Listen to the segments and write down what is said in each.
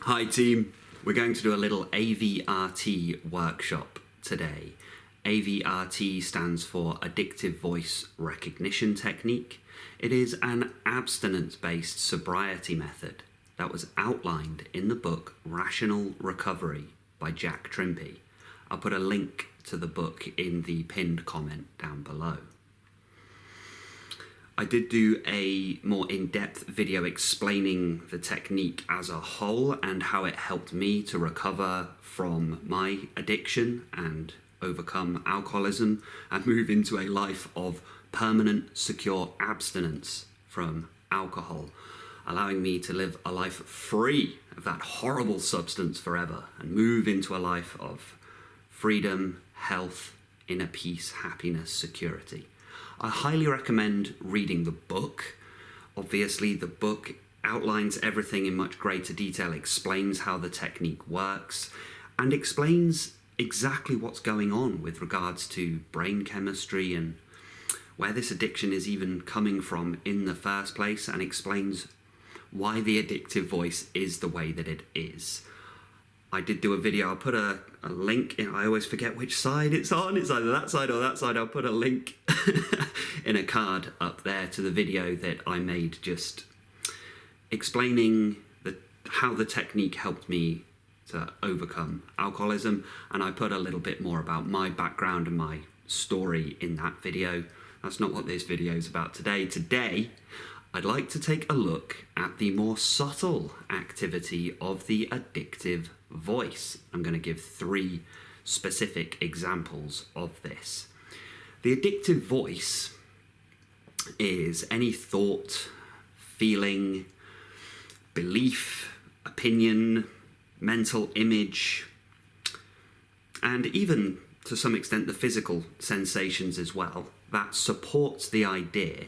Hi team, we're going to do a little AVRT workshop today. AVRT stands for Addictive Voice Recognition Technique. It is an abstinence-based sobriety method that was outlined in the book Rational Recovery by Jack Trimpey. I'll put a link to the book in the pinned comment down below. I did do a more in-depth video explaining the technique as a whole and how it helped me to recover from my addiction and overcome alcoholism and move into a life of permanent, secure abstinence from alcohol, allowing me to live a life free of that horrible substance forever and move into a life of freedom, health, inner peace, happiness, security. I highly recommend reading the book. Obviously, the book outlines everything in much greater detail, explains how the technique works, and explains exactly what's going on with regards to brain chemistry and where this addiction is even coming from in the first place, and explains why the addictive voice is the way that it is. I did do a video, I'll put a link in, I always forget which side it's on, it's either that side or that side. I'll put a link in a card up there to the video that I made just explaining how the technique helped me to overcome alcoholism, and I put a little bit more about my background and my story in that video. That's not what this video is about today. Today, I'd like to take a look at the more subtle activity of the addictive voice. I'm going to give 3 specific examples of this. The addictive voice is any thought, feeling, belief, opinion, mental image, and even to some extent the physical sensations as well, that supports the idea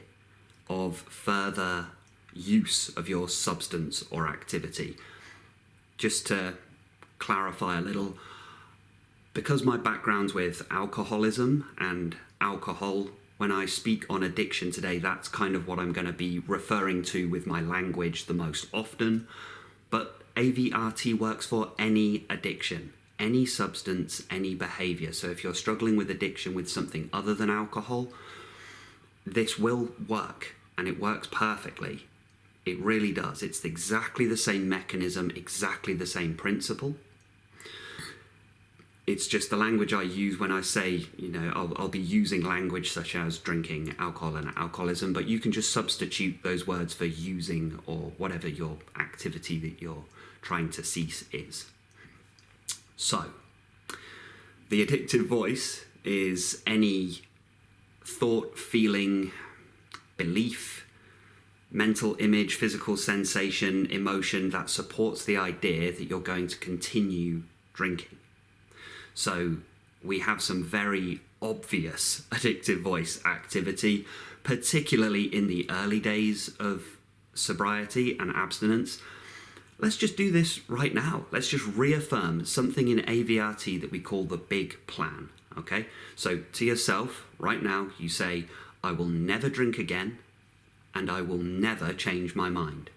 of further use of your substance or activity. Just to clarify a little, because my background's with alcoholism and alcohol, when I speak on addiction today, that's kind of what I'm going to be referring to with my language the most often. But AVRT works for any addiction, any substance, any behavior. So if you're struggling with addiction with something other than alcohol, this will work, and it works perfectly. It really does. It's exactly the same mechanism, exactly the same principle. It's just the language I use when I say, I'll be using language such as drinking, alcohol, and alcoholism, but you can just substitute those words for using or whatever your activity that you're trying to cease is. So, the addictive voice is any thought, feeling, belief, mental image, physical sensation, emotion that supports the idea that you're going to continue drinking. So we have some very obvious addictive voice activity, particularly in the early days of sobriety and abstinence. Let's just do this right now. Let's just reaffirm something in AVRT that we call the big plan. Okay, so to yourself right now, you say, I will never drink again and I will never change my mind.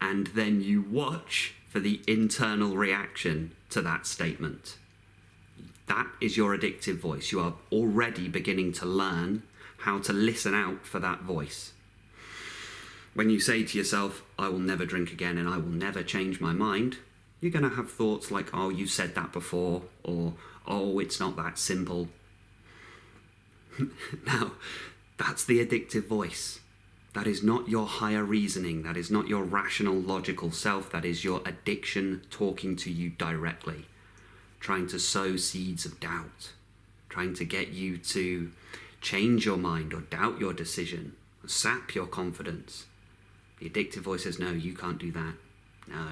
And then you watch for the internal reaction to that statement. That is your addictive voice. You are already beginning to learn how to listen out for that voice. When you say to yourself, I will never drink again and I will never change my mind, you're going to have thoughts like, oh, you said that before, or, oh, it's not that simple. Now, that's the addictive voice. That is not your higher reasoning. That is not your rational, logical self. That is your addiction talking to you directly, trying to sow seeds of doubt, trying to get you to change your mind or doubt your decision, or sap your confidence. The addictive voice says, no, you can't do that. No.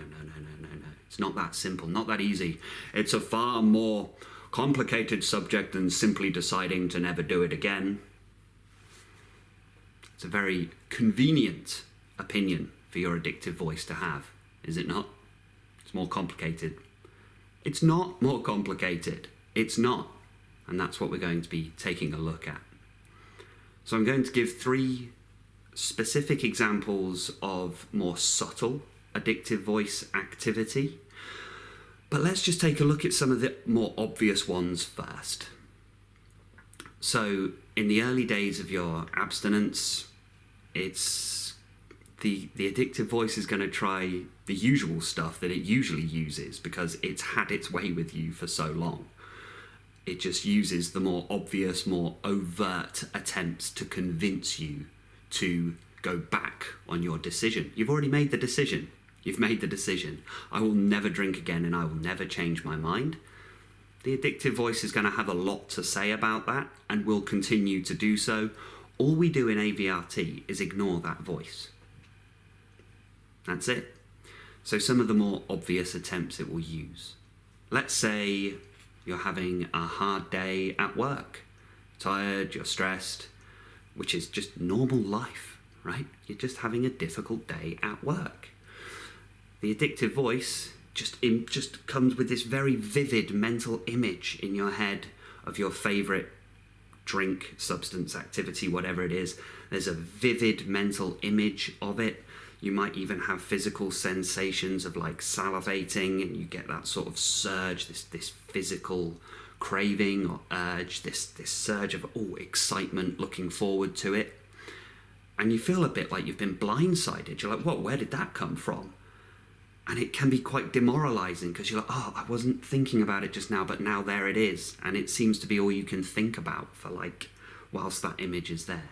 It's not that simple, not that easy. It's a far more complicated subject than simply deciding to never do it again. It's a very convenient opinion for your addictive voice to have, is it not? It's more complicated. It's not more complicated. It's not. And that's what we're going to be taking a look at. So I'm going to give 3 specific examples of more subtle addictive voice activity. But let's just take a look at some of the more obvious ones first. So in the early days of your abstinence, it's the addictive voice is going to try the usual stuff that it usually uses because it's had its way with you for so long. It just uses the more obvious, more overt attempts to convince you to go back on your decision. You've already made the decision. You've made the decision. I will never drink again and I will never change my mind. The addictive voice is going to have a lot to say about that and will continue to do so. All we do in AVRT is ignore that voice. That's it. So some of the more obvious attempts it will use. Let's say you're having a hard day at work. Tired, you're stressed, which is just normal life, right? You're just having a difficult day at work. The addictive voice just comes with this very vivid mental image in your head of your favorite drink, substance, activity, whatever it is. There's a vivid mental image of it. You might even have physical sensations of like salivating, and you get that sort of surge, this physical craving or urge, this surge of excitement, looking forward to it. And you feel a bit like you've been blindsided. You're like, what, where did that come from? And it can be quite demoralizing because you're like, I wasn't thinking about it just now, but now there it is. And it seems to be all you can think about for like, whilst that image is there.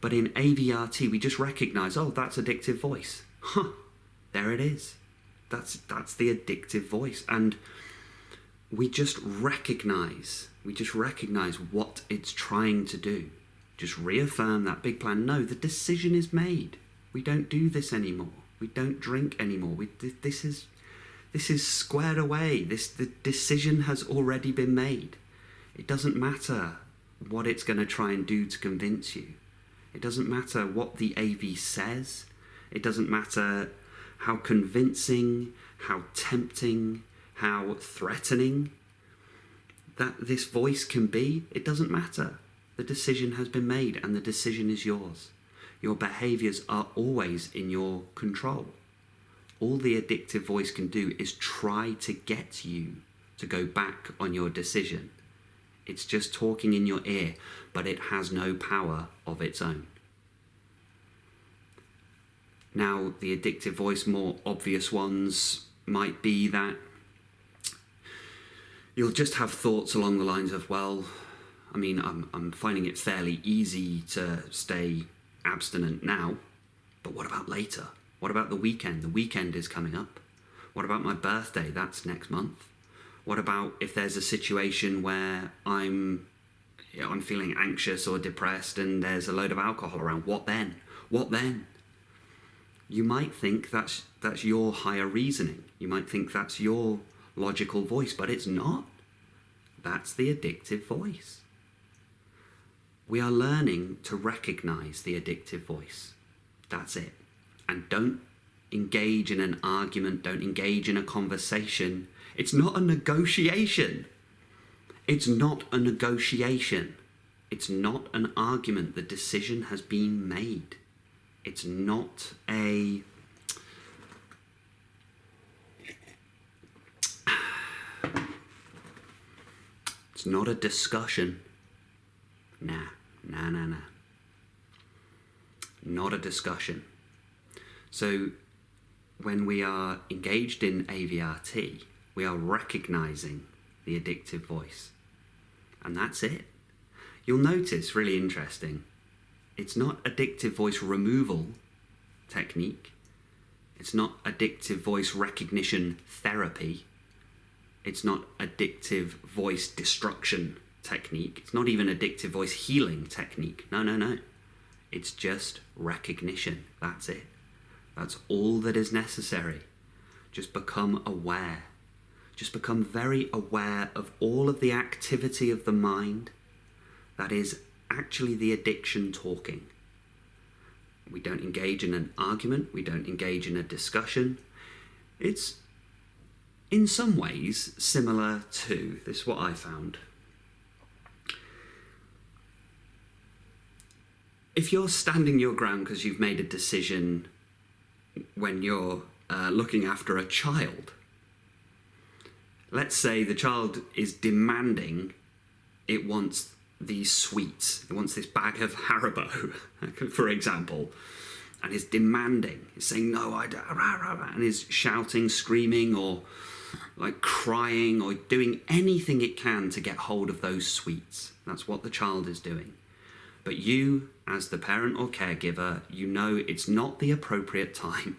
But in AVRT, we just recognize, that's addictive voice. There it is. That's the addictive voice. And we just recognize what it's trying to do. Just reaffirm that big plan. No, the decision is made. We don't do this anymore. We don't drink anymore. This is squared away. The decision has already been made. It doesn't matter what it's going to try and do to convince you. It doesn't matter what the AV says. It doesn't matter how convincing, how tempting, how threatening that this voice can be. It doesn't matter. The decision has been made and the decision is yours. Your behaviors are always in your control. All the addictive voice can do is try to get you to go back on your decision. It's just talking in your ear, but it has no power of its own. Now, the addictive voice, more obvious ones might be that you'll just have thoughts along the lines of, I'm finding it fairly easy to stay abstinent now, but what about later? What about the weekend? The weekend is coming up. What about my birthday? That's next month. What about if there's a situation where I'm feeling anxious or depressed and there's a load of alcohol around? What then? What then? You might think that's your higher reasoning. You might think that's your logical voice, but it's not. That's the addictive voice. We are learning to recognize the addictive voice. That's it. And don't engage in an argument. Don't engage in a conversation. It's not a negotiation. It's not a negotiation. It's not an argument. The decision has been made. It's not a... It's not a discussion. Nah. Not a discussion. So when we are engaged in AVRT, we are recognizing the addictive voice. And that's it. You'll notice, really interesting, it's not addictive voice removal technique. It's not addictive voice recognition therapy. It's not addictive voice destruction technique. It's not even addictive voice healing technique. No. It's just recognition. That's it. That's all that is necessary. Just become aware. Just become very aware of all of the activity of the mind that is actually the addiction talking. We don't engage in an argument. We don't engage in a discussion. It's in some ways similar to, this is what I found. If you're standing your ground because you've made a decision when you're looking after a child. Let's say the child is demanding, it wants these sweets, it wants this bag of Haribo, for example, and is demanding, is saying, no, I don't, and is shouting, screaming, or like crying, or doing anything it can to get hold of those sweets. That's what the child is doing. But you, as the parent or caregiver, you know it's not the appropriate time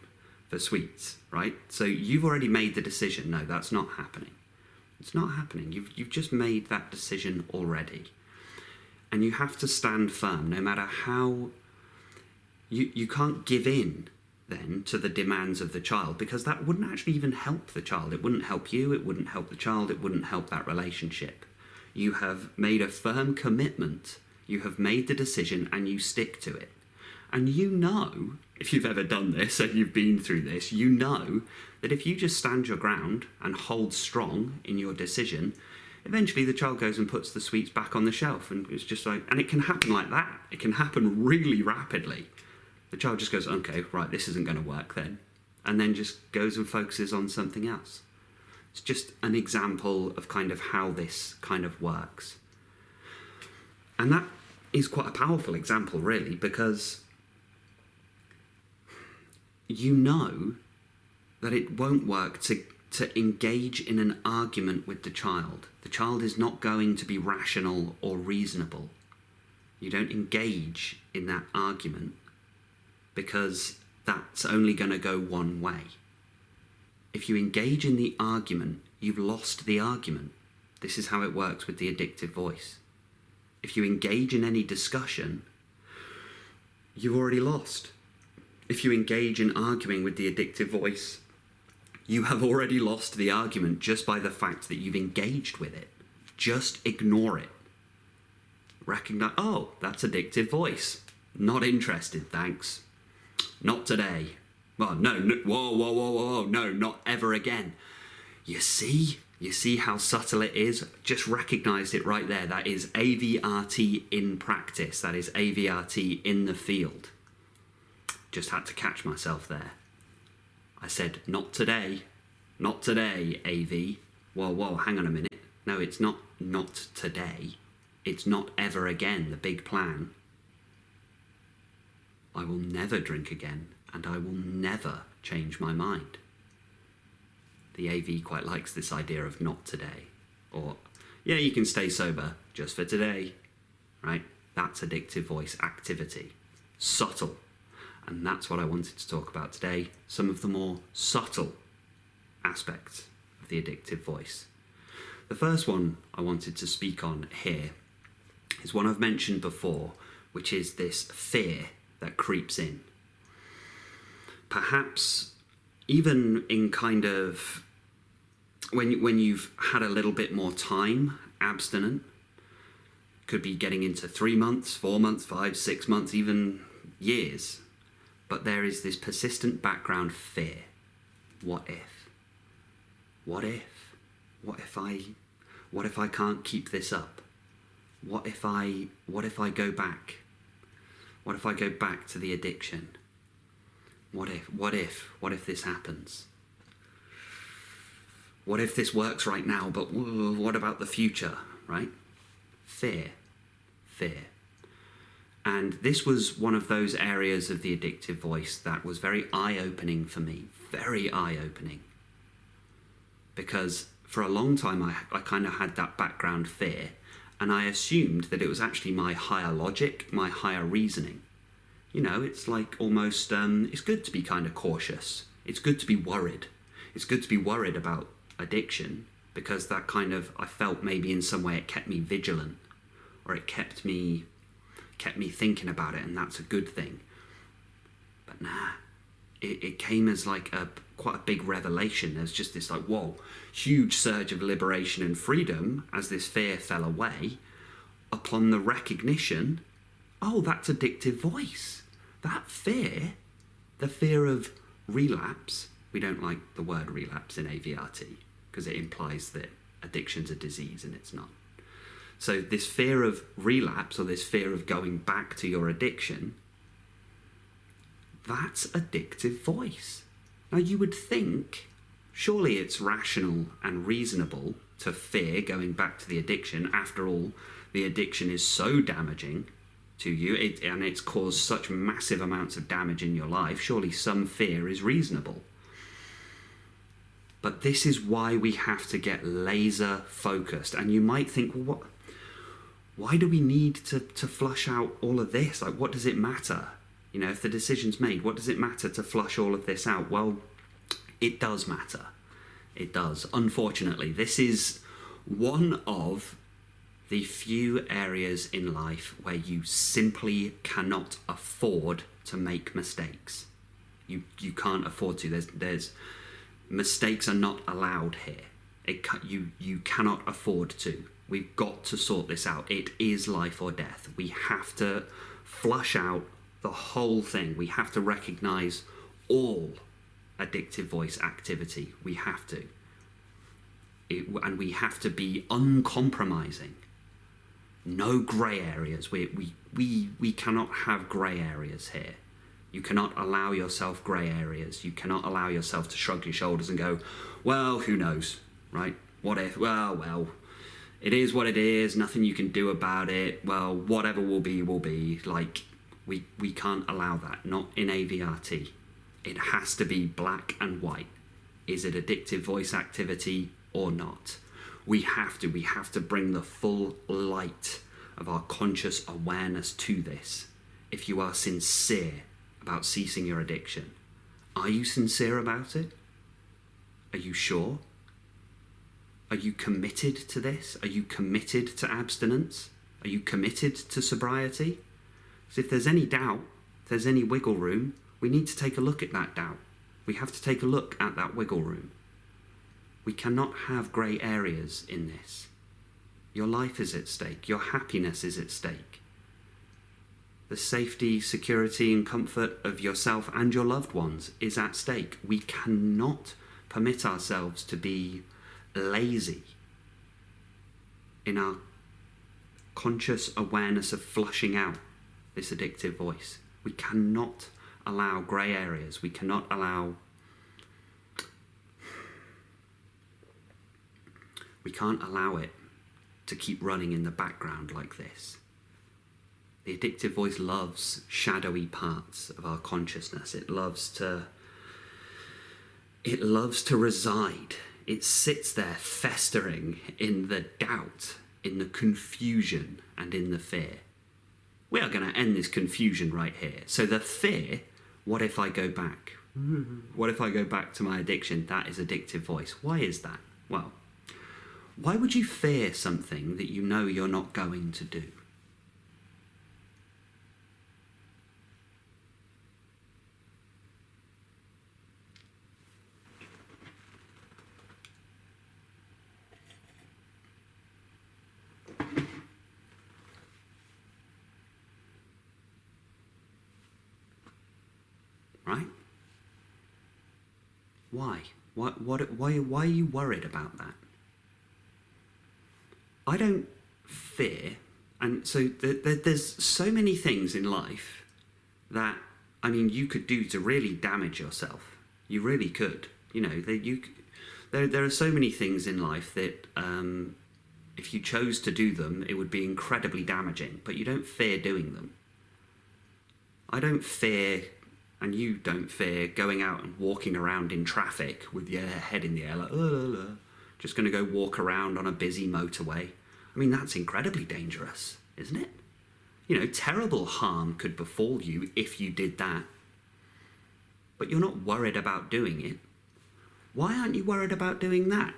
for sweets, right? So you've already made the decision, no, that's not happening. It's not happening. You've just made that decision already. And you have to stand firm, no matter how... You can't give in, then, to the demands of the child, because that wouldn't actually even help the child. It wouldn't help you, it wouldn't help the child, it wouldn't help that relationship. You have made a firm commitment, you have made the decision, and you stick to it. And you know, if you've ever done this and you've been through this, you know that if you just stand your ground and hold strong in your decision, eventually the child goes and puts the sweets back on the shelf, and it's just like, and it can happen like that. It can happen really rapidly. The child just goes, okay, right, this isn't going to work then, and then just goes and focuses on something else. It's just an example of kind of how this kind of works. And that is quite a powerful example, really, because you know that it won't work to engage in an argument with the child. The child is not going to be rational or reasonable. You don't engage in that argument because that's only going to go one way. If you engage in the argument, you've lost the argument. This is how it works with the addictive voice. If you engage in any discussion, you've already lost. If you engage in arguing with the addictive voice, you have already lost the argument just by the fact that you've engaged with it. Just ignore it. Recognize, oh, that's addictive voice. Not interested, thanks. Not today. Well, no, whoa, no, not ever again. You see how subtle it is? Just recognise it right there. That is AVRT in practice. That is AVRT in the field. Just had to catch myself there. I said, not today, AV. Whoa, hang on a minute. No, it's not today. It's not ever again, the big plan. I will never drink again, and I will never change my mind. The AV quite likes this idea of not today. Or, yeah, you can stay sober just for today, right? That's addictive voice activity. Subtle. And that's what I wanted to talk about today, some of the more subtle aspects of the addictive voice. The first one I wanted to speak on here is one I've mentioned before, which is this fear that creeps in. Perhaps even in kind of, when you've had a little bit more time abstinent, could be getting into 3 months, 4 months, 5, 6 months, even years. But there is this persistent background fear. What if? What if? What if I can't keep this up? What if I go back? What if I go back to the addiction? What if this happens? What if this works right now, but what about the future, right? Fear. And this was one of those areas of the addictive voice that was very eye-opening for me, very eye-opening. Because for a long time I kind of had that background fear, and I assumed that it was actually my higher logic, my higher reasoning. You know, it's like almost, it's good to be kind of cautious. It's good to be worried. It's good to be worried about addiction, because that kind of, I felt maybe in some way it kept me vigilant, or it kept me thinking about it, and that's a good thing. But nah, it came as like quite a big revelation. There's just this like, whoa, huge surge of liberation and freedom as this fear fell away upon the recognition, oh, that's addictive voice. That fear, the fear of relapse, we don't like the word relapse in AVRT because it implies that addiction's a disease, and it's not. So this fear of relapse, or this fear of going back to your addiction, That's addictive voice. Now you would think, surely it's rational and reasonable to fear going back to the addiction. After all, the addiction is so damaging to you, and it's caused such massive amounts of damage in your life. Surely some fear is reasonable. But this is why we have to get laser focused. And you might think, well, why do we need to flush out all of this? Like, what does it matter? You know, if the decision's made, what does it matter to flush all of this out? Well, it does matter. It does. Unfortunately, this is one of the few areas in life where you simply cannot afford to make mistakes. You can't afford to. There's mistakes are not allowed here. You cannot afford to. We've got to sort this out. It is life or death. We have to flush out the whole thing. We have to recognize all addictive voice activity. We have to. And we have to be uncompromising. No grey areas. We cannot have grey areas here. You cannot allow yourself grey areas. You cannot allow yourself to shrug your shoulders and go, well, who knows, right? What if? Well, it is what it is. Nothing you can do about it. Well, whatever will be, will be. Like, we can't allow that. Not in AVRT. It has to be black and white. Is it addictive voice activity or not? We have to bring the full light of our conscious awareness to this. If you are sincere about ceasing your addiction, are you sincere about it? Are you sure? Are you committed to this? Are you committed to abstinence? Are you committed to sobriety? Because if there's any doubt, if there's any wiggle room, we need to take a look at that doubt. We have to take a look at that wiggle room. We cannot have grey areas in this. Your life is at stake. Your happiness is at stake. The safety, security, and comfort of yourself and your loved ones is at stake. We cannot permit ourselves to be lazy in our conscious awareness of flushing out this addictive voice. We cannot allow grey areas. We cannot allow... We can't allow it to keep running in the background like this. The addictive voice loves shadowy parts of our consciousness. It loves to reside. It sits there festering in the doubt, in the confusion, and in the fear. We are going to end this confusion right here. So the fear, what if I go back? What if I go back to my addiction? That is addictive voice. Why is that? Well, why would you fear something that you know you're not going to do? Right? Why? Why are you worried about that? I don't fear, and so there's so many things in life that, I mean, you could do to really damage yourself. You really could. You know, there are so many things in life that if you chose to do them, it would be incredibly damaging, but you don't fear doing them. I don't fear, and you don't fear, going out and walking around in traffic with your head in the air like, just going to go walk around on a busy motorway. I mean, that's incredibly dangerous, isn't it? You know, terrible harm could befall you if you did that. But you're not worried about doing it. Why aren't you worried about doing that?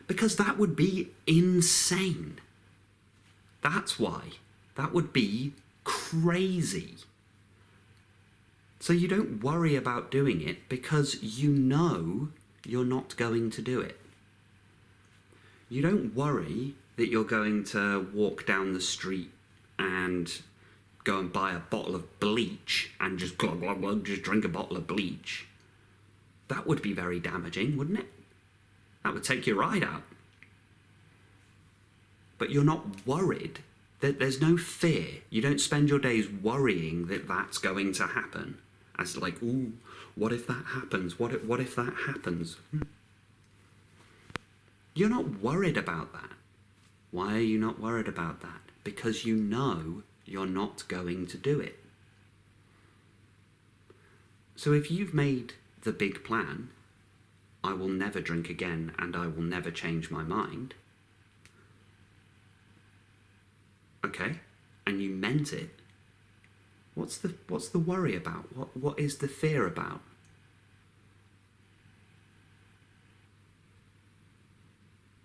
Because that would be insane. That's why. That would be crazy. So you don't worry about doing it because you know you're not going to do it. You don't worry that you're going to walk down the street and go and buy a bottle of bleach and just glug, glug, glug, just drink a bottle of bleach. That would be very damaging, wouldn't it? That would take your ride out. But you're not worried. There's no fear. You don't spend your days worrying that that's going to happen. as like, ooh, what if that happens? What if that happens? You're not worried about that. Why are you not worried about that? Because you know you're not going to do it. So if you've made the big plan, I will never drink again and I will never change my mind, okay, and you meant it, what's the worry about? What is the fear about?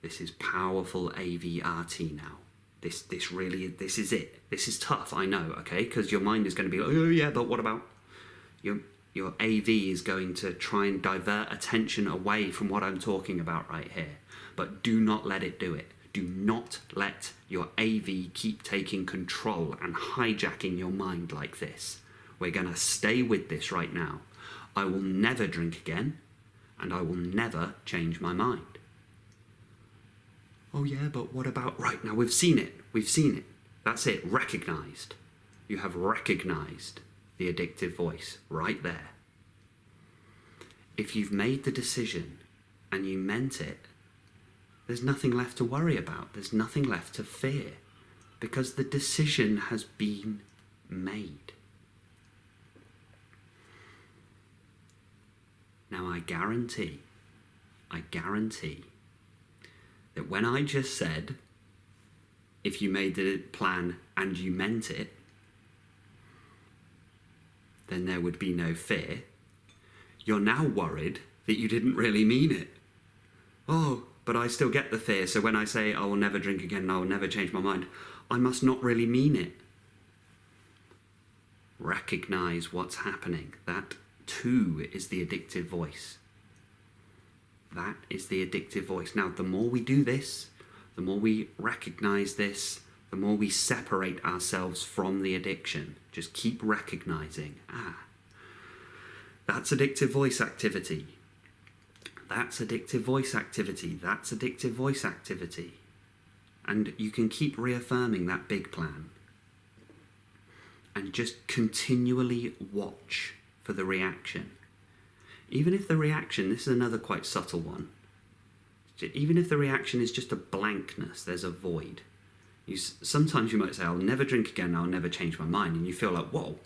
This is powerful AVRT now. This is it. This is tough, I know, okay? Because your mind is going to be like, oh yeah, but what about? Your AV is going to try and divert attention away from what I'm talking about right here. But do not let it do it. Do not let your AV keep taking control and hijacking your mind like this. We're going to stay with this right now. I will never drink again, and I will never change my mind. Oh yeah, but what about... Right, now we've seen it. We've seen it. That's it. Recognized. You have recognized the addictive voice right there. If you've made the decision and you meant it, there's nothing left to worry about. There's nothing left to fear because the decision has been made. Now I guarantee that when I just said, if you made the plan and you meant it, then there would be no fear. You're now worried that you didn't really mean it. Oh, but I still get the fear, so when I say I will never drink again and I will never change my mind, I must not really mean it. Recognize what's happening. That too is the addictive voice. That is the addictive voice. Now, the more we do this, the more we recognize this, the more we separate ourselves from the addiction. Just keep recognizing, that's addictive voice activity. That's addictive voice activity. That's addictive voice activity. And you can keep reaffirming that big plan. And just continually watch for the reaction. Even if the reaction, this is another quite subtle one, even if the reaction is just a blankness, there's a void. Sometimes you might say, I'll never drink again, I'll never change my mind, and you feel like, whoa,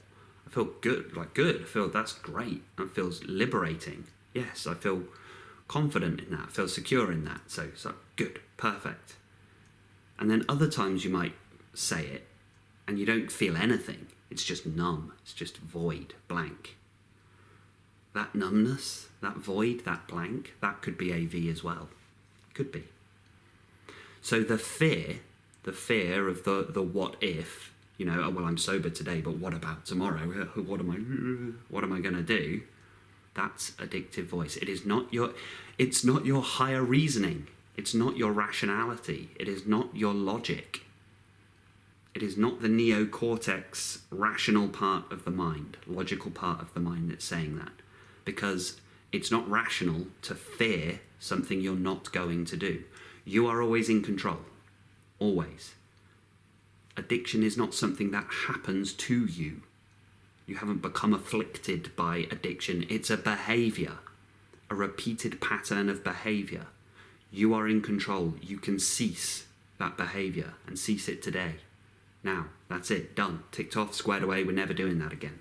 I feel good, I feel that's great, it feels liberating. Yes, I feel confident in that, I feel secure in that, so good, perfect. And then other times you might say it, and you don't feel anything, it's just numb, it's just void, blank. That numbness, that void, that blank, that could be AV as well. Could be. So the fear of the what if, oh, well, I'm sober today, but what about tomorrow? What am I going to do? That's addictive voice. It's not your higher reasoning. It's not your rationality. It is not your logic. It is not the neocortex rational part of the mind, logical part of the mind that's saying that. Because it's not rational to fear something you're not going to do. You are always in control. Always. Addiction is not something that happens to you. You haven't become afflicted by addiction. It's a behavior, a repeated pattern of behavior. You are in control. You can cease that behavior and cease it today. Now, that's it, done. Ticked off, squared away, we're never doing that again.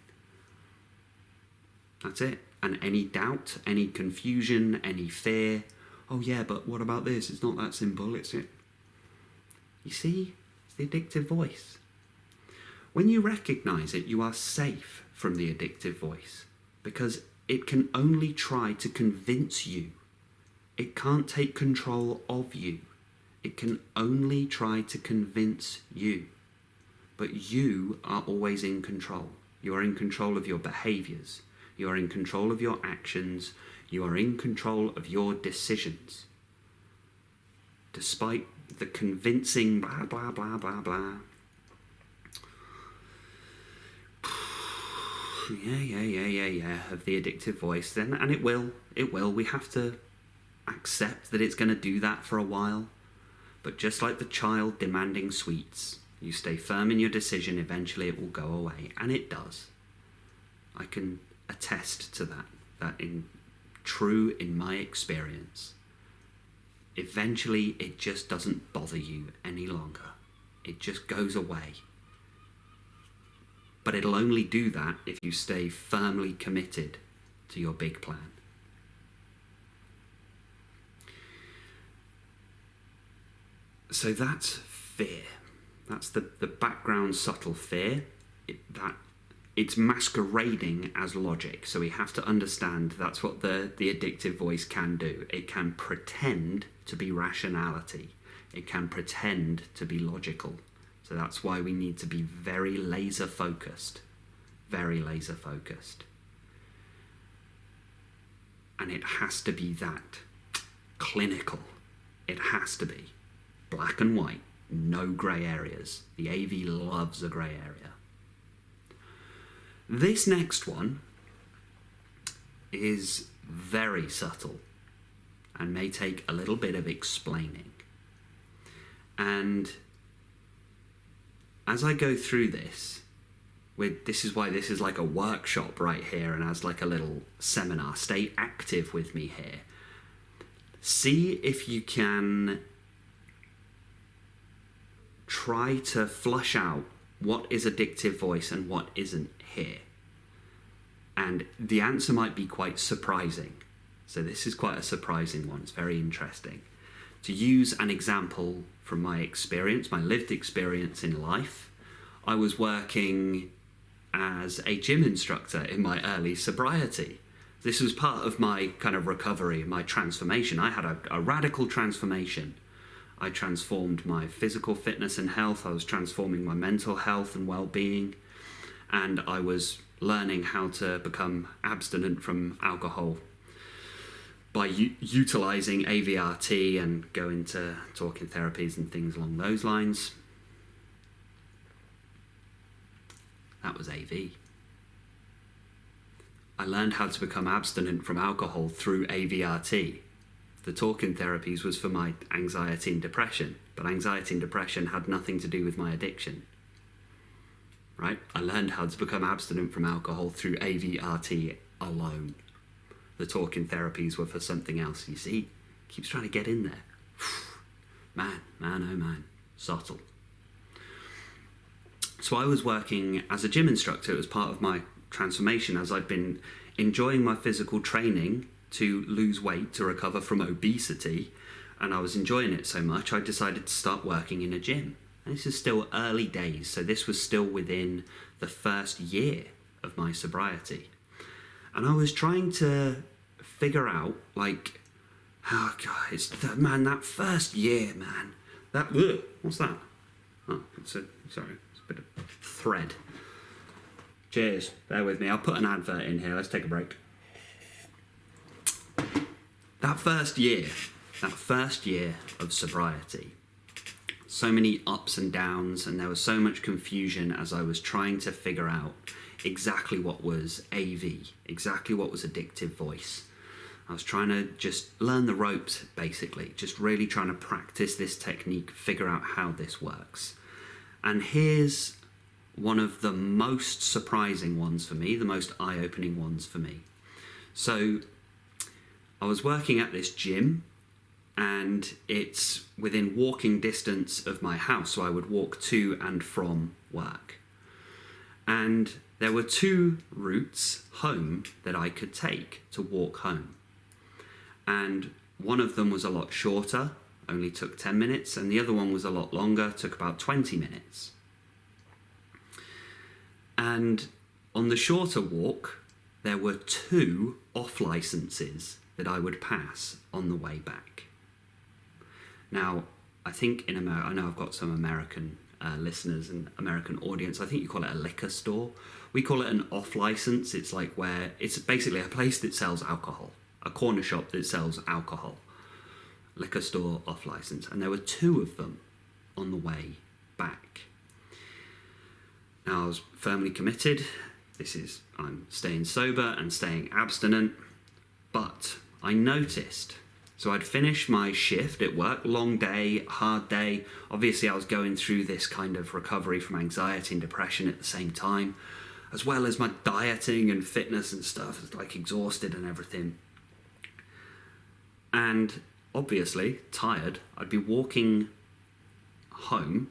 That's it. And any doubt, any confusion, any fear, oh yeah, but what about this? It's not that simple, it's it. You see, it's the addictive voice. When you recognize it, you are safe from the addictive voice because it can only try to convince you. It can't take control of you. It can only try to convince you. But you are always in control. You are in control of your behaviors. You are in control of your actions. You are in control of your decisions. Despite the convincing blah, blah, blah, blah, blah. Yeah, of the addictive voice. Then, and it will. We have to accept that it's going to do that for a while. But just like the child demanding sweets, you stay firm in your decision, eventually it will go away. And it does. I can attest to that true in my experience. Eventually, it just doesn't bother you any longer. It just goes away. But it'll only do that if you stay firmly committed to your big plan. So that's fear. That's the background subtle fear. It's masquerading as logic. So we have to understand that's what the addictive voice can do. It can pretend to be rationality. It can pretend to be logical. So that's why we need to be very laser focused. Very laser focused. And it has to be that. Clinical. It has to be. Black and white. No grey areas. The AV loves a grey area. This next one is very subtle and may take a little bit of explaining. And as I go through this is why this is like a workshop right here, and as like a little seminar. Stay active with me here. See if you can try to flush out what is addictive voice and what isn't here. And the answer might be quite surprising. So this is quite a surprising one. It's very interesting. To use an example from my experience, my lived experience in life, I was working as a gym instructor in my early sobriety. This was part of my kind of recovery, my transformation. I had a radical transformation. I transformed my physical fitness and health. I was transforming my mental health and well-being. And I was learning how to become abstinent from alcohol by utilising AVRT and going to talking therapies and things along those lines. That was AV. I learned how to become abstinent from alcohol through AVRT. The talking therapies was for my anxiety and depression, but anxiety and depression had nothing to do with my addiction. Right? I learned how to become abstinent from alcohol through AVRT alone. The talking therapies were for something else. You see, keeps trying to get in there. Man, oh man, subtle. So I was working as a gym instructor. It was part of my transformation as I'd been enjoying my physical training to lose weight, to recover from obesity, and I was enjoying it so much I decided to start working in a gym. And this is still early days, so this was still within the first year of my sobriety. And I was trying to figure out, like, oh God, that first year, man. What's that? Oh, it's a bit of thread. Cheers, bear with me. I'll put an advert in here. Let's take a break. That first year of sobriety, so many ups and downs, and there was so much confusion as I was trying to figure out exactly what was AV, exactly what was addictive voice. I was trying to just learn the ropes, basically, just really trying to practice this technique, figure out how this works. And here's one of the most surprising ones for me, the most eye-opening ones for me. So I was working at this gym, and it's within walking distance of my house, so I would walk to and from work. And there were two routes home that I could take to walk home. And one of them was a lot shorter, only took 10 minutes, and the other one was a lot longer, took about 20 minutes. And on the shorter walk, there were 2 off licenses that I would pass on the way back. Now, I think in America, I know I've got some American listeners and American audience. I think you call it a liquor store. We call it an off license. It's like where it's basically a place that sells alcohol, a corner shop that sells alcohol. Liquor store off license. And there were 2 of them on the way back. Now, I was firmly committed. I'm staying sober and staying abstinent. But I noticed, so I'd finished my shift at work, long day, hard day. Obviously, I was going through this kind of recovery from anxiety and depression at the same time. as well as my dieting and fitness and stuff. It's like exhausted and everything. And obviously, tired, I'd be walking home,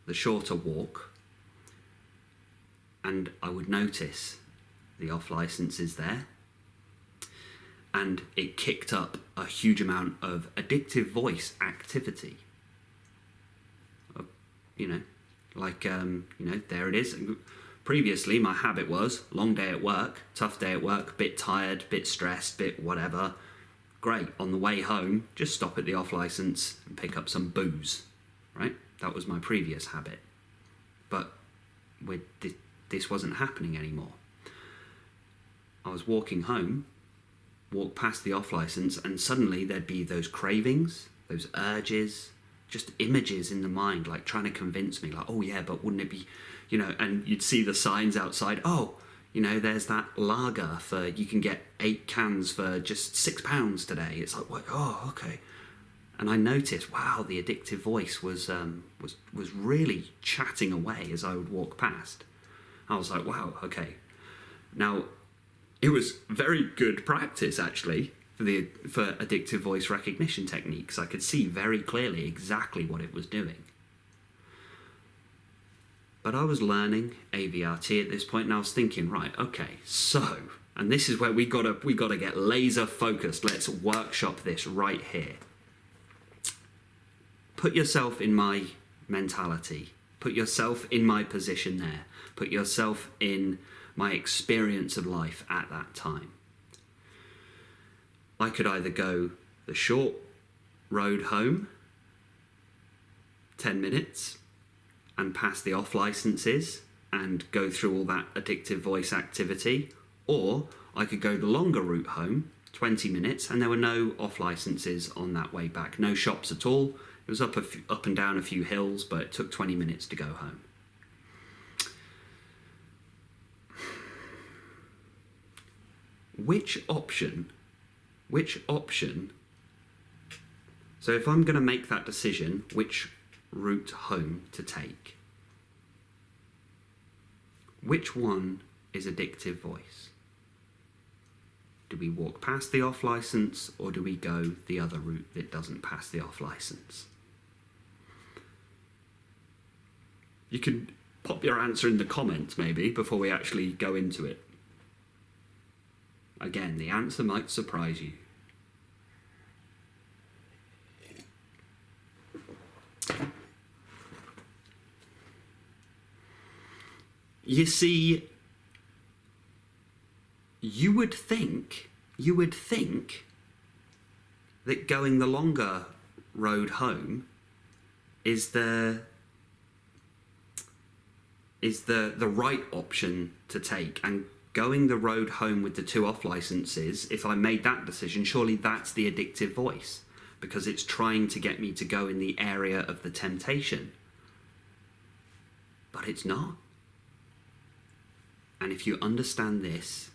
the shorter walk, and I would notice the off license is there. And it kicked up a huge amount of addictive voice activity. You know, like, you know, there it is. Previously, my habit was long day at work, tough day at work, bit tired, bit stressed, bit whatever. Great, on the way home, just stop at the off license and pick up some booze, right? That was my previous habit. But this wasn't happening anymore. I was walking home, walked past the off license, and suddenly there'd be those cravings, those urges, just images in the mind, like trying to convince me, like, oh yeah, but wouldn't it be, you know, and you'd see the signs outside, oh, you know, there's that lager for, you can get 8 cans for just £6 today. It's like, what? Oh, okay. And I noticed, wow, the addictive voice was really chatting away as I would walk past. I was like, wow, okay. Now, it was very good practice, actually, for addictive voice recognition techniques. I could see very clearly exactly what it was doing. But I was learning AVRT at this point, and I was thinking, right, okay, so, and this is where we gotta get laser focused. Let's workshop this right here. Put yourself in my mentality. Put yourself in my position there. Put yourself in my experience of life at that time. I could either go the short road home, 10 minutes, and pass the off licenses and go through all that addictive voice activity, or I could go the longer route home, 20 minutes, and there were no off licenses on that way back, no shops at all. It was up and down a few hills, but it took 20 minutes to go home. Which option, so if I'm going to make that decision, which route home to take, which one is addictive voice? Do we walk past the off license, or do we go the other route that doesn't pass the off license? You can pop your answer in the comments maybe before we actually go into it. Again, the answer might surprise you. You see, you would think that going the longer road home is the right option to take, and going the road home with the 2 off licenses, if I made that decision, surely that's the addictive voice, because it's trying to get me to go in the area of the temptation. But it's not. And if you understand this,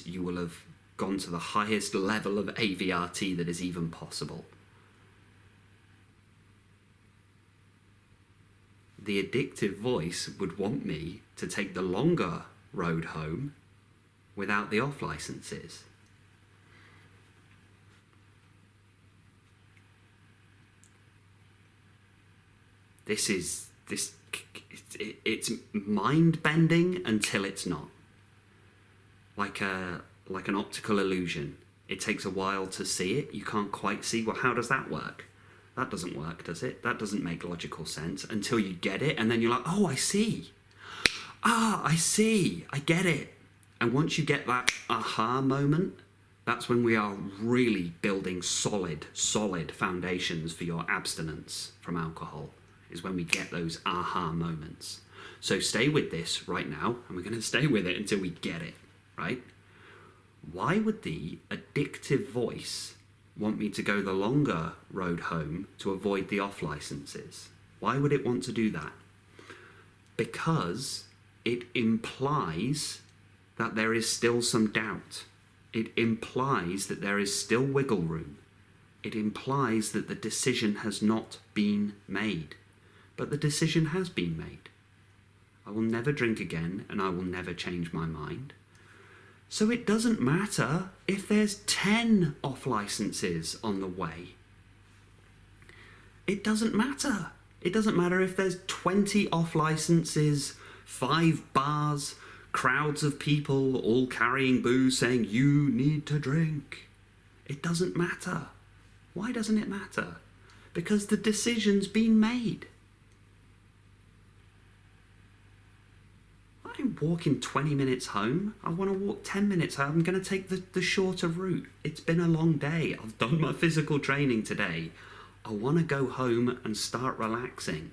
you will have gone to the highest level of AVRT that is even possible. The addictive voice would want me to take the longer road home without the off licenses. It's mind-bending until it's not. Like an optical illusion. It takes a while to see it. You can't quite see, well, how does that work? That doesn't work, does it? That doesn't make logical sense until you get it, and then you're like, oh, I see. I see. I get it. And once you get that aha moment, that's when we are really building solid foundations for your abstinence from alcohol, is when we get those aha moments. So stay with this right now, and we're going to stay with it until we get it, right? Why would the addictive voice want me to go the longer road home to avoid the off licenses? Why would it want to do that? Because it implies that there is still some doubt. It implies that there is still wiggle room. It implies that the decision has not been made. But the decision has been made. I will never drink again, and I will never change my mind. So it doesn't matter if there's 10 off licenses on the way. It doesn't matter. It doesn't matter if there's 20 off licenses, 5 bars, crowds of people all carrying booze saying, you need to drink. It doesn't matter. Why doesn't it matter? Because the decision's been made. I'm walking 20 minutes home. I want to walk 10 minutes home. I'm going to take the shorter route. It's been a long day. I've done my physical training today. I want to go home and start relaxing.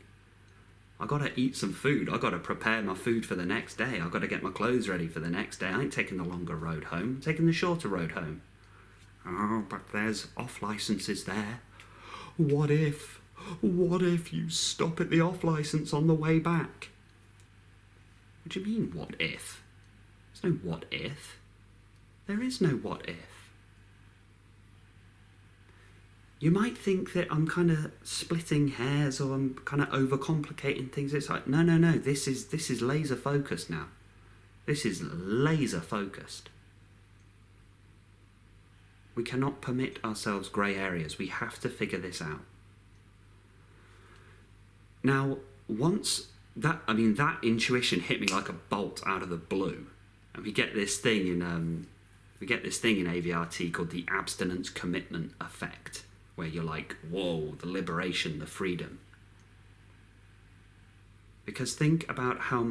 I got to eat some food. I got to prepare my food for the next day. I got to get my clothes ready for the next day. I ain't taking the longer road home. I'm taking the shorter road home. Oh, but there's off licenses there. What if you stop at the off license on the way back? What do you mean, what if? There's no what if. There is no what if. You might think that I'm kind of splitting hairs or I'm kind of overcomplicating things. It's like, no, this is laser focused now. This is laser focused. We cannot permit ourselves grey areas. We have to figure this out. Now, once that intuition hit me like a bolt out of the blue, and we get this thing in AVRT called the abstinence commitment effect, where you're like, whoa, the liberation, the freedom. Because think about how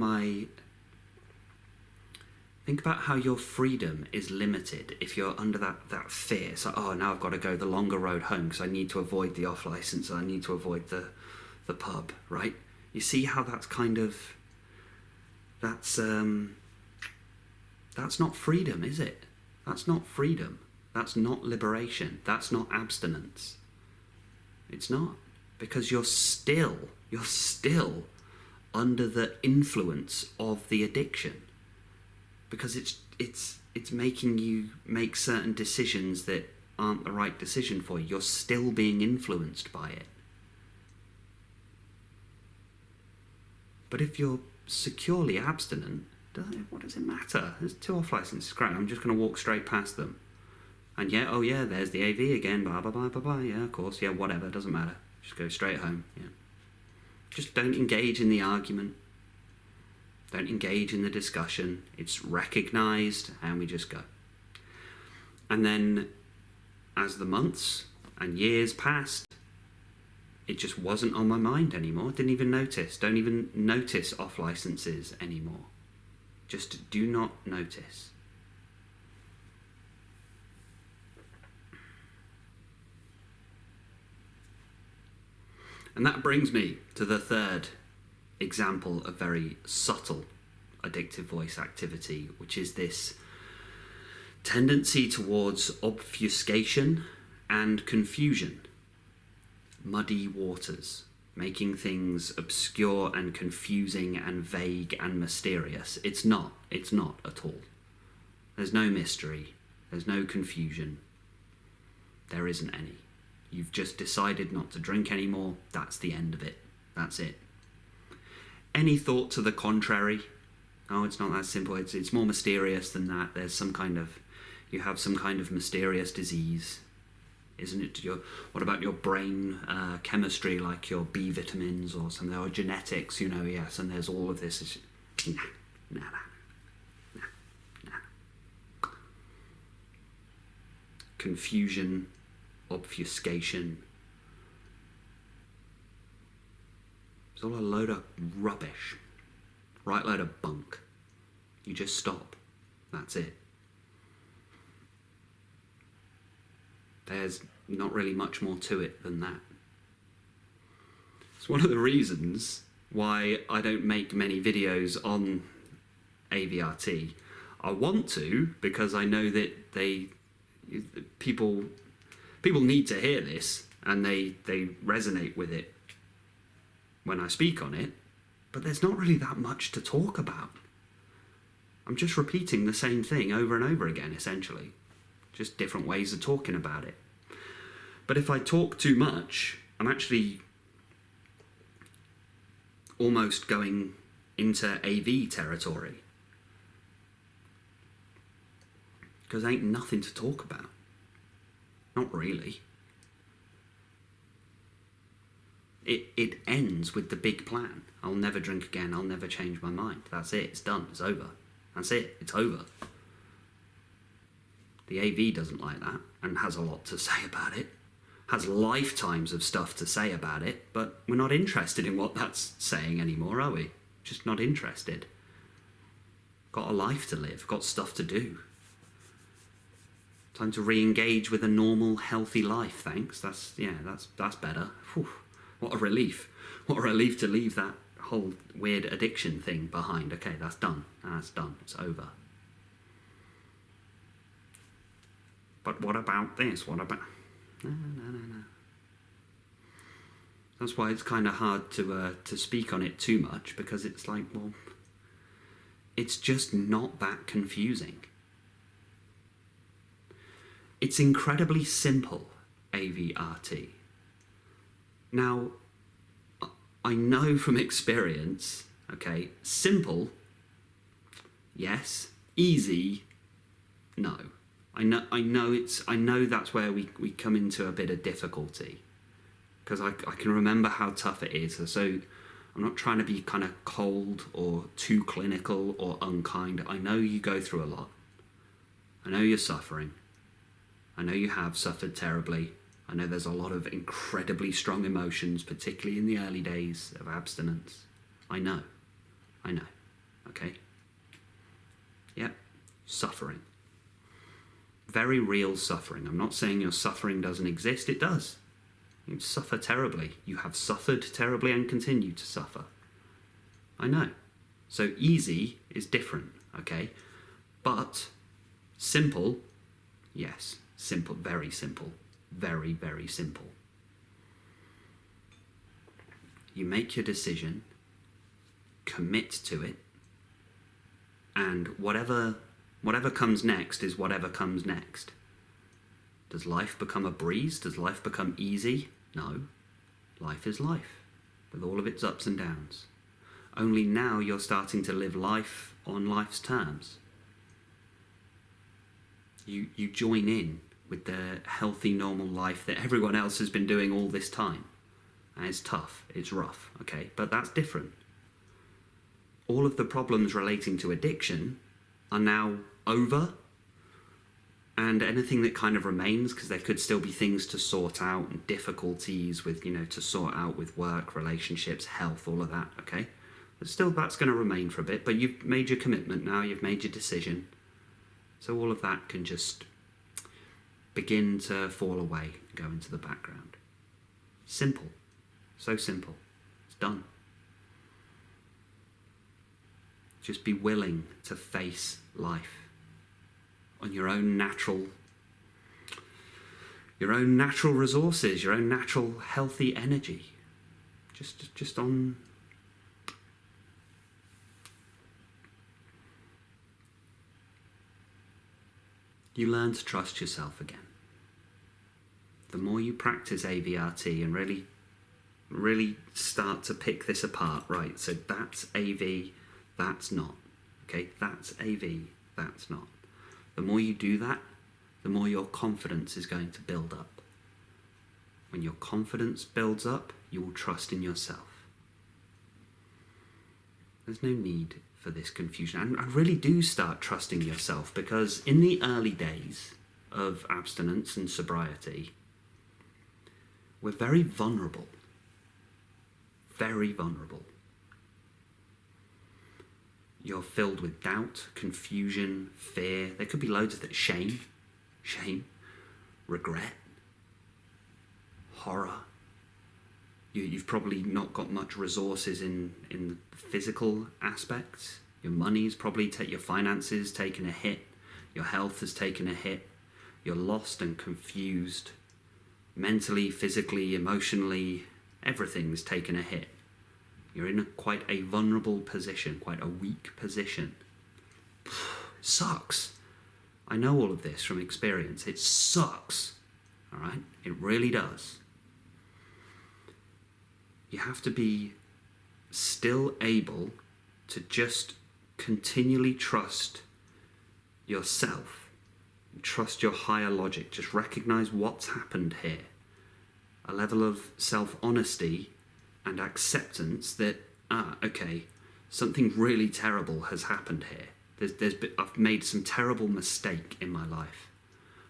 your freedom is limited if you're under that fear. So, oh, now I've got to go the longer road home because I need to avoid the off license. I need to avoid the pub, right? You see how that's not freedom, is it? That's not freedom. That's not liberation. That's not abstinence. It's not. Because you're still under the influence of the addiction. Because it's making you make certain decisions that aren't the right decision for you. You're still being influenced by it. But if you're securely abstinent, what does it matter? There's 2 off licenses, great, I'm just going to walk straight past them. And yeah, oh yeah, there's the AV again, blah, blah, blah, blah, blah, yeah, of course, yeah, whatever, doesn't matter. Just go straight home, yeah. Just don't engage in the argument. Don't engage in the discussion. It's recognised, and we just go. And then, as the months and years passed, it just wasn't on my mind anymore. Didn't even notice. Don't even notice off licenses anymore. Just do not notice. And that brings me to the third example of very subtle addictive voice activity, which is this tendency towards obfuscation and confusion. Muddy waters, making things obscure and confusing and vague and mysterious. It's not at all. There's no mystery. There's no confusion. There isn't any. You've just decided not to drink anymore. That's the end of it. That's it. Any thought to the contrary? Oh, it's not that simple. It's more mysterious than that. You have some kind of mysterious disease, isn't it? What about your brain chemistry, like your B vitamins or something, or genetics? Yes. And there's all of this. Nah. Confusion, obfuscation. It's all a load of rubbish. Right load of bunk. You just stop. That's it. There's not really much more to it than that. It's one of the reasons why I don't make many videos on AVRT. I want to, because I know that people need to hear this, and they resonate with it when I speak on it, but there's not really that much to talk about. I'm just repeating the same thing over and over again, essentially. Just different ways of talking about it. But if I talk too much, I'm actually almost going into AV territory. Because ain't nothing to talk about. Not really. It ends with the big plan. I'll never drink again, I'll never change my mind. That's it, it's done, it's over. That's it, it's over. The AV doesn't like that and has a lot to say about it. Has lifetimes of stuff to say about it, but we're not interested in what that's saying anymore, are we? Just not interested. Got a life to live, got stuff to do. Time to re-engage with a normal, healthy life, thanks. That's better. Whew. What a relief. What a relief to leave that whole weird addiction thing behind. Okay, that's done. That's done. It's over. But what about this? What about... No. That's why it's kind of hard to speak on it too much, because it's like, well, it's just not that confusing. It's incredibly simple, AVRT. Now, I know from experience, okay, simple, yes, easy, no. I know that's where we come into a bit of difficulty, because I can remember how tough it is. So I'm not trying to be kind of cold or too clinical or unkind. I know you go through a lot. I know you're suffering. I know you have suffered terribly. I know there's a lot of incredibly strong emotions, particularly in the early days of abstinence. I know, okay? Yep, suffering. Very real suffering. I'm not saying your suffering doesn't exist, it does. You suffer terribly. You have suffered terribly and continue to suffer. I know. So easy is different, okay? But simple, yes, simple, very simple. Very, very simple. You make your decision, commit to it, and whatever comes next is whatever comes next. Does life become a breeze? Does life become easy? No. Life is life, with all of its ups and downs. Only now you're starting to live life on life's terms. You join in with the healthy, normal life that everyone else has been doing all this time. And it's tough, it's rough, okay? But that's different. All of the problems relating to addiction are now over, and anything that kind of remains, because there could still be things to sort out and difficulties with, to sort out with work, relationships, health, all of that, okay? But still, that's going to remain for a bit, but you've made your commitment now, you've made your decision. So all of that can just begin to fall away, go into the background. Simple. So simple. It's done. Just be willing to face life on your own natural resources, your own natural healthy energy. Just on... You learn to trust yourself again. The more you practice AVRT and really start to pick this apart, right, so that's AV, that's not. Okay, that's AV, that's not. The more you do that, the more your confidence is going to build up. When your confidence builds up, you will trust in yourself. There's no need for this confusion. And I really do start trusting yourself, because in the early days of abstinence and sobriety, we're very vulnerable. Very vulnerable. You're filled with doubt, confusion, fear. There could be loads of things. Shame, regret, horror. You've probably not got much resources in the physical aspects. Your money's probably your finances taken a hit. Your health has taken a hit. You're lost and confused. Mentally, physically, emotionally, everything's taken a hit. You're in quite a vulnerable position, quite a weak position. It sucks. I know all of this from experience. It sucks. All right? It really does. You have to be still able to just continually trust yourself, trust your higher logic, just recognize what's happened here. A level of self-honesty and acceptance that, okay, something really terrible has happened here. I've made some terrible mistake in my life.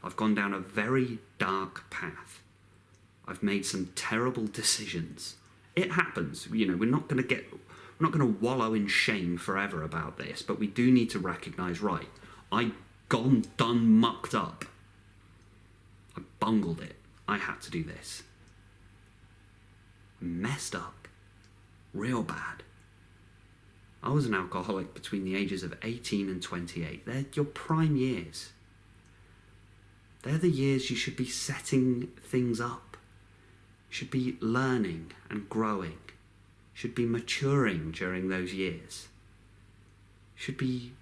I've gone down a very dark path. I've made some terrible decisions. It happens. You know, we're not going to wallow in shame forever about this, but we do need to recognize, right, I done mucked up. I bungled it. I had to do this. Messed up. Real bad. I was an alcoholic between the ages of 18 and 28. They're your prime years. They're the years you should be setting things up. You should be learning and growing. You should be maturing during those years. You should be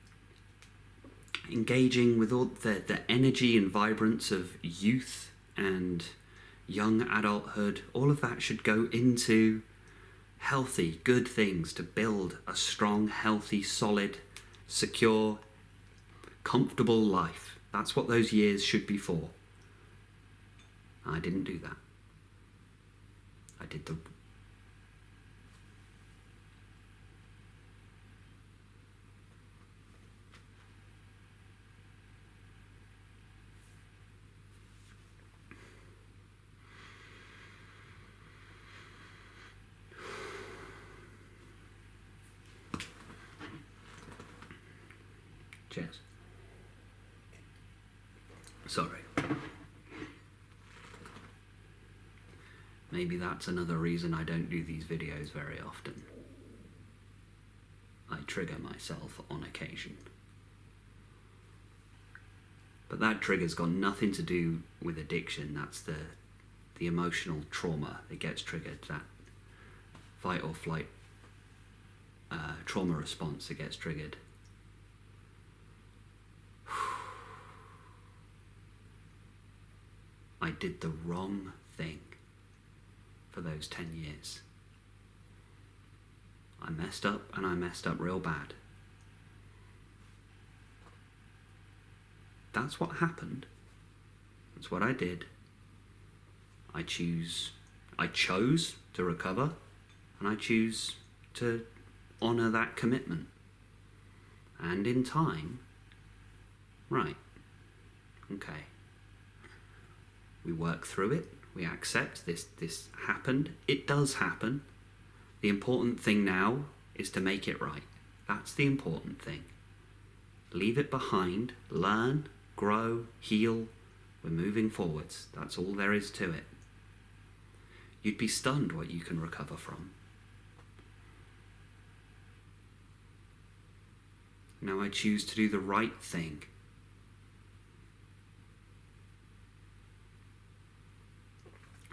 engaging with all the energy and vibrance of youth and young adulthood. All of that should go into healthy, good things to build a strong, healthy, solid, secure, comfortable life. That's what those years should be for. I didn't do that. I did the... Cheers. Sorry. Maybe that's another reason I don't do these videos very often. I trigger myself on occasion. But that trigger's got nothing to do with addiction. That's the emotional trauma that gets triggered, that fight or flight trauma response that gets triggered. I did the wrong thing for those 10 years. I messed up, and I messed up real bad. That's what happened. That's what I did. I chose to recover, and I choose to honour that commitment. And in time, right, okay. We work through it. We accept this happened. It does happen. The important thing now is to make it right. That's the important thing. Leave it behind. Learn, grow, heal. We're moving forwards. That's all there is to it. You'd be stunned what you can recover from. Now I choose to do the right thing.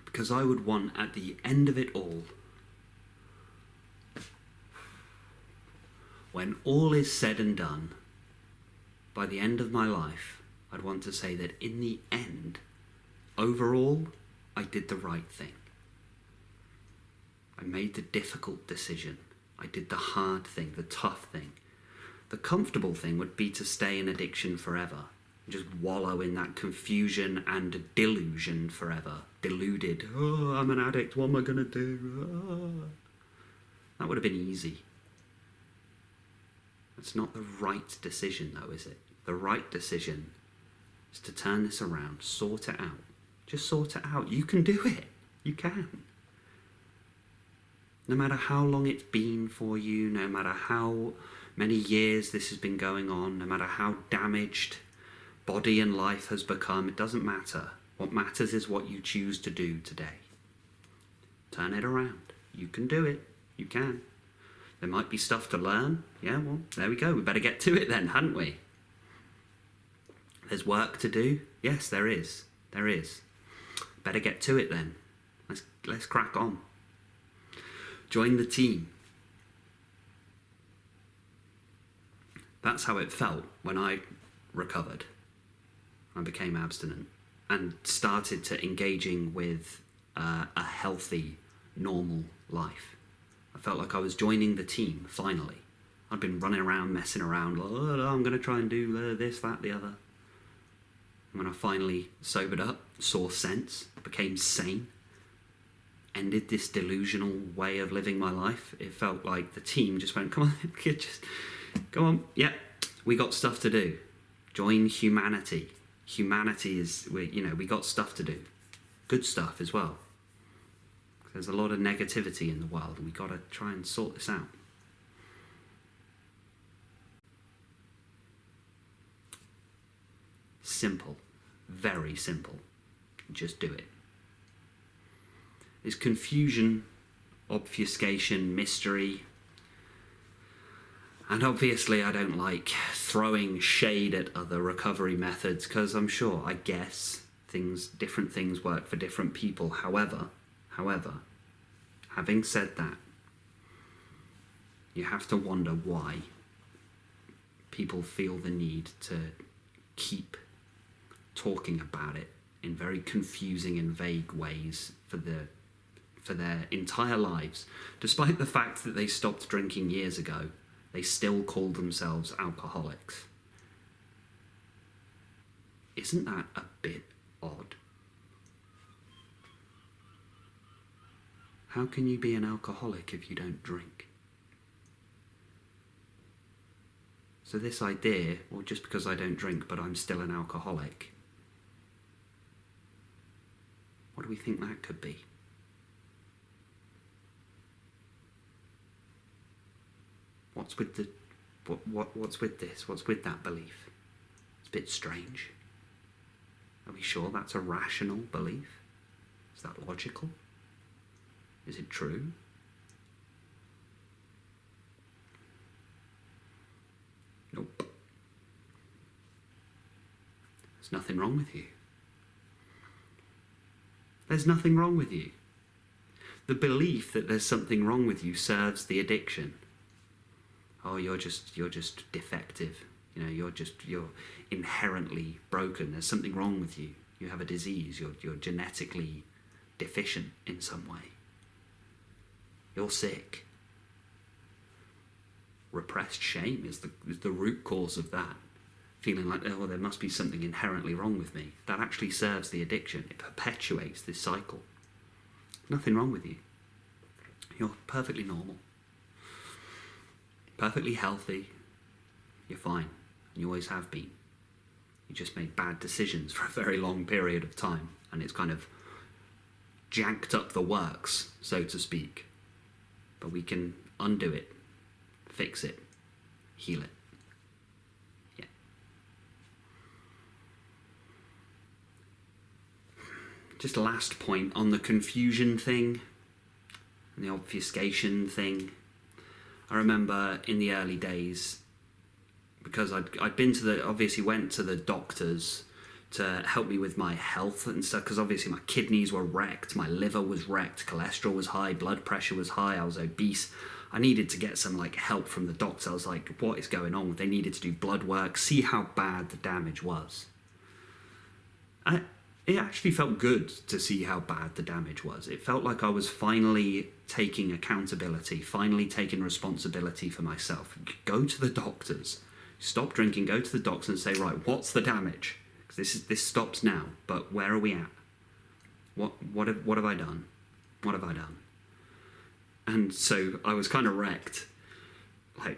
Because I would want, at the end of it all, when all is said and done, by the end of my life, I'd want to say that in the end, overall, I did the right thing. I made the difficult decision. I did the hard thing, the tough thing. The comfortable thing would be to stay in addiction forever. Just wallow in that confusion and delusion forever. Deluded. Oh, I'm an addict. What am I going to do? Oh. That would have been easy. That's not the right decision, though, is it? The right decision is to turn this around, sort it out. Just sort it out. You can do it. You can. No matter how long it's been for you, no matter how many years this has been going on, no matter how damaged body and life has become, it doesn't matter. What matters is what you choose to do today. Turn it around. You can do it. You can. There might be stuff to learn. Yeah, well, there we go. We better get to it then, hadn't we? There's work to do. Yes, there is. There is. Better get to it then. Let's crack on. Join the team. That's how it felt when I recovered. I became abstinent and started to engaging with a healthy, normal life. I felt like I was joining the team, finally. I'd been running around, messing around, like, oh, I'm going to try and do this, that, the other. And when I finally sobered up, saw sense, became sane, ended this delusional way of living my life, it felt like the team just went, come on, just go on, yeah, we got stuff to do. Join humanity. Humanity is, we got stuff to do. Good stuff as well. There's a lot of negativity in the world, and we got to try and sort this out. Simple. Very simple. Just do it. There's confusion, obfuscation, mystery. And obviously I don't like throwing shade at other recovery methods, because I'm sure, I guess, different things work for different people. However, having said that, you have to wonder why people feel the need to keep talking about it in very confusing and vague ways for their entire lives. Despite the fact that they stopped drinking years ago, they still call themselves alcoholics. Isn't that a bit odd? How can you be an alcoholic if you don't drink? So this idea, well, just because I don't drink but I'm still an alcoholic, what do we think that could be? What's with what's with this? What's with that belief? It's a bit strange. Are we sure that's a rational belief? Is that logical? Is it true? Nope. There's nothing wrong with you. There's nothing wrong with you. The belief that there's something wrong with you serves the addiction. Oh, you're just defective. You're inherently broken. There's something wrong with you. You have a disease. You're genetically deficient in some way. You're sick. Repressed shame is the root cause of that. Feeling like, oh, there must be something inherently wrong with me. That actually serves the addiction. It perpetuates this cycle. Nothing wrong with you. You're perfectly normal. Perfectly healthy. You're fine. And you always have been. You just made bad decisions for a very long period of time, and it's kind of janked up the works, so to speak. But we can undo it, fix it, heal it. Yeah. Just last point on the confusion thing and the obfuscation thing. I remember in the early days, because I'd been obviously went to the doctors to help me with my health and stuff, because obviously my kidneys were wrecked, my liver was wrecked, cholesterol was high, blood pressure was high, I was obese. I needed to get some help from the doctor. I was like, what is going on? They needed to do blood work, see how bad the damage was. It actually felt good to see how bad the damage was. It felt like I was finally taking accountability, finally taking responsibility for myself. Go to the doctors. Stop drinking, go to the doctors and say, right, what's the damage? Because this stops now, but where are we at? What have I done? What have I done? And so I was kind of wrecked,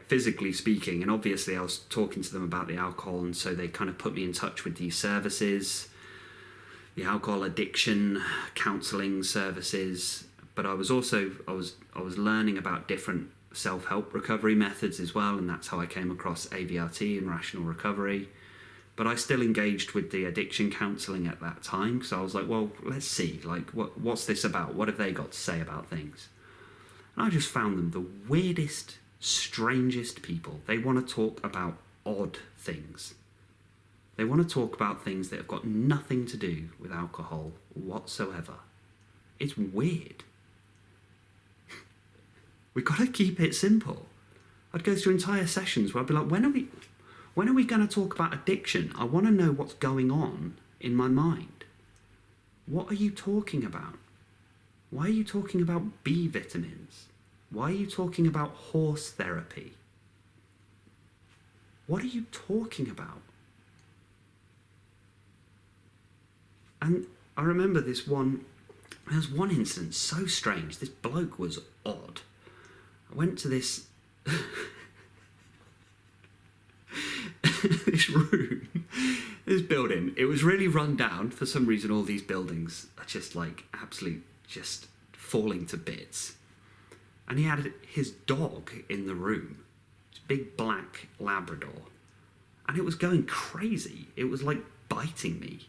physically speaking, and obviously I was talking to them about the alcohol, and so they kind of put me in touch with these services, the alcohol addiction counselling services. But I was learning about different self-help recovery methods as well, and that's how I came across AVRT and rational recovery. But I still engaged with the addiction counselling at that time, because I was like, well, let's see, what's this about? What have they got to say about things? And I just found them the weirdest, strangest people. They want to talk about odd things. They want to talk about things that have got nothing to do with alcohol whatsoever. It's weird. We've got to keep it simple. I'd go through entire sessions where I'd be like, when are we going to talk about addiction? I want to know what's going on in my mind. What are you talking about? Why are you talking about B vitamins? Why are you talking about horse therapy? What are you talking about? And I remember there was one incident so strange. This bloke was odd. I went to this this room, this building. It was really run down. For some reason, all these buildings are just like absolute, just falling to bits. And he had his dog in the room, this big black Labrador, and it was going crazy. It was like biting me.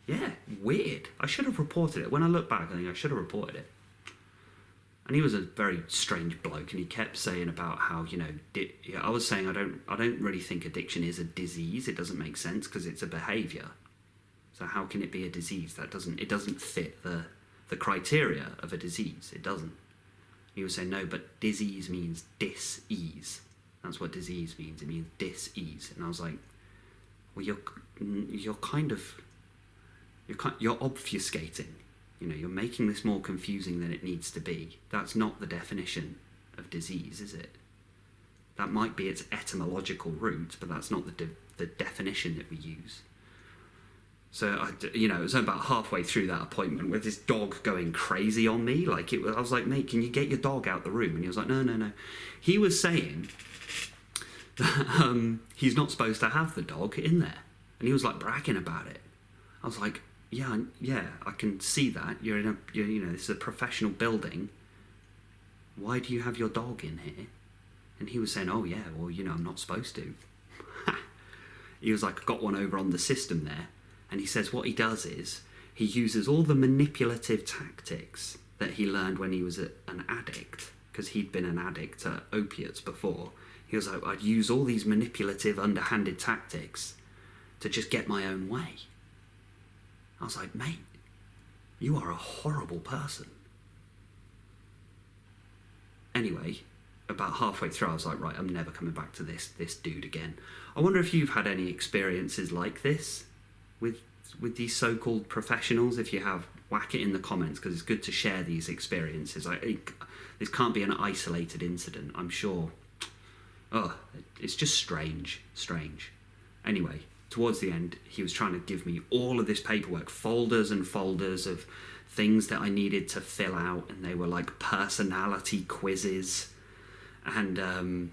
Yeah, weird. I should have reported it. When I look back, I think I should have reported it. And he was a very strange bloke, and he kept saying about how, I was saying I don't really think addiction is a disease. It doesn't make sense because it's a behaviour. So how can it be a disease? It doesn't fit the criteria of a disease. It doesn't. He was saying no, but disease means dis-ease. That's what disease means. It means dis-ease. And I was like, well, you're obfuscating. You're making this more confusing than it needs to be. That's not the definition of disease, is it? That might be its etymological root, but that's not the definition that we use. So, it was about halfway through that appointment with this dog going crazy on me. I was like, mate, can you get your dog out the room? And he was like, no. He was saying that he's not supposed to have the dog in there. And he was like bragging about it. I was like, yeah, I can see that. You're this is a professional building. Why do you have your dog in here? And he was saying, oh yeah, well, I'm not supposed to. He was like, I got one over on the system there. And he says what he does is he uses all the manipulative tactics that he learned when he was an addict, because he'd been an addict to opiates before. He was like, I'd use all these manipulative, underhanded tactics to just get my own way. I was like, mate, you are a horrible person. Anyway, about halfway through, I was like, right, I'm never coming back to this dude again. I wonder if you've had any experiences like this with these so-called professionals. If you have, whack it in the comments, because it's good to share these experiences. This can't be an isolated incident, I'm sure. It's just strange. Anyway, towards the end, he was trying to give me all of this paperwork, folders and folders of things that I needed to fill out, and they were like personality quizzes and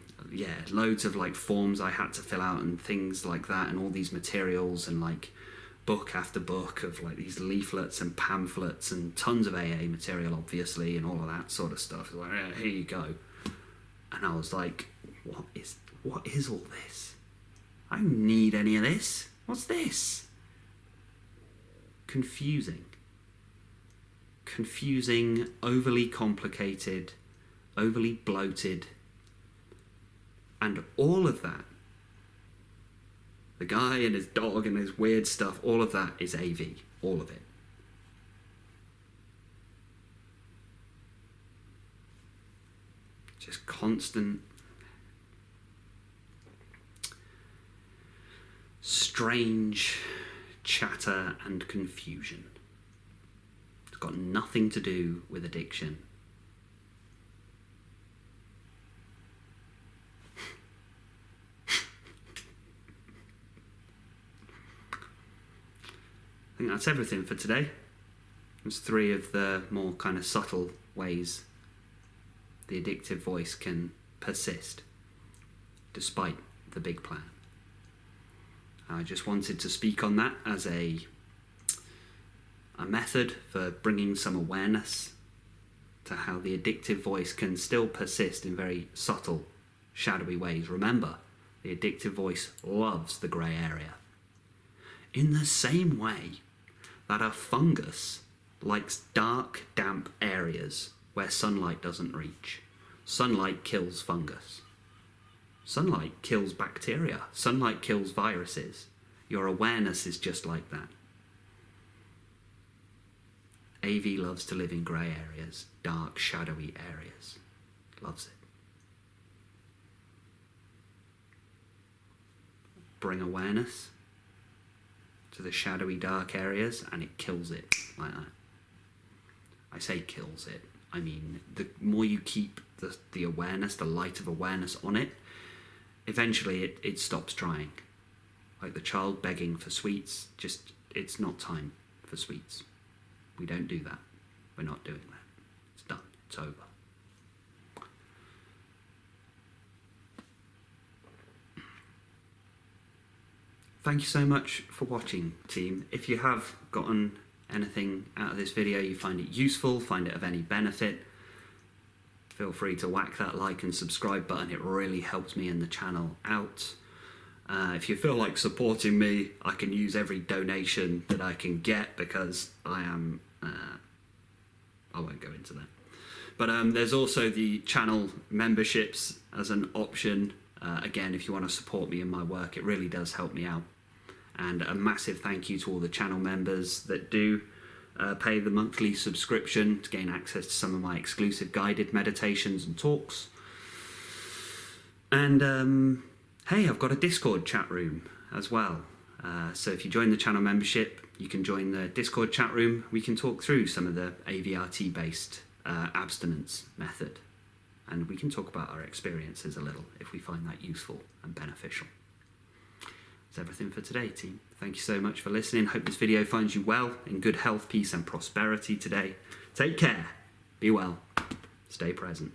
loads of like forms I had to fill out and things like that, and all these materials and like book after book of like these leaflets and pamphlets and tons of AA material, obviously, and all of that sort of stuff. Like, here you go. And I was like, what is all this? I don't need any of this. What's this? Confusing, overly complicated, overly bloated, and all of that. The guy and his dog and his weird stuff, all of that is AV, all of it. Just constant, strange chatter and confusion. It's got nothing to do with addiction. I think that's everything for today. There's 3 of the more kind of subtle ways the addictive voice can persist despite the big plan. I just wanted to speak on that as a method for bringing some awareness to how the addictive voice can still persist in very subtle, shadowy ways. Remember, the addictive voice loves the grey area. In the same way that a fungus likes dark, damp areas where sunlight doesn't reach. Sunlight kills fungus. Sunlight kills bacteria. Sunlight kills viruses. Your awareness is just like that. AV loves to live in grey areas, dark, shadowy areas. Loves it. Bring awareness to the shadowy, dark areas, and it kills it like that. I say kills it. I mean, the more you keep the awareness, the light of awareness on it, eventually it stops trying. Like the child begging for sweets, just, it's not time for sweets. We don't do that. We're not doing that. It's done. It's over. Thank you so much for watching, team. If you have gotten anything out of this video, you find it useful, find it of any benefit, feel free to whack that like and subscribe button. It really helps me and the channel out. If you feel like supporting me, I can use every donation that I can get, because I am, I won't go into that. But there's also the channel memberships as an option. Again, if you want to support me in my work, it really does help me out. And a massive thank you to all the channel members that do pay the monthly subscription to gain access to some of my exclusive guided meditations and talks. And hey, I've got a Discord chat room as well. So if you join the channel membership, you can join the Discord chat room. We can talk through some of the AVRT based abstinence method. And we can talk about our experiences a little if we find that useful and beneficial. That's everything for today, team. Thank you so much for listening. Hope this video finds you well, in good health, peace and prosperity today. Take care. Be well. Stay present.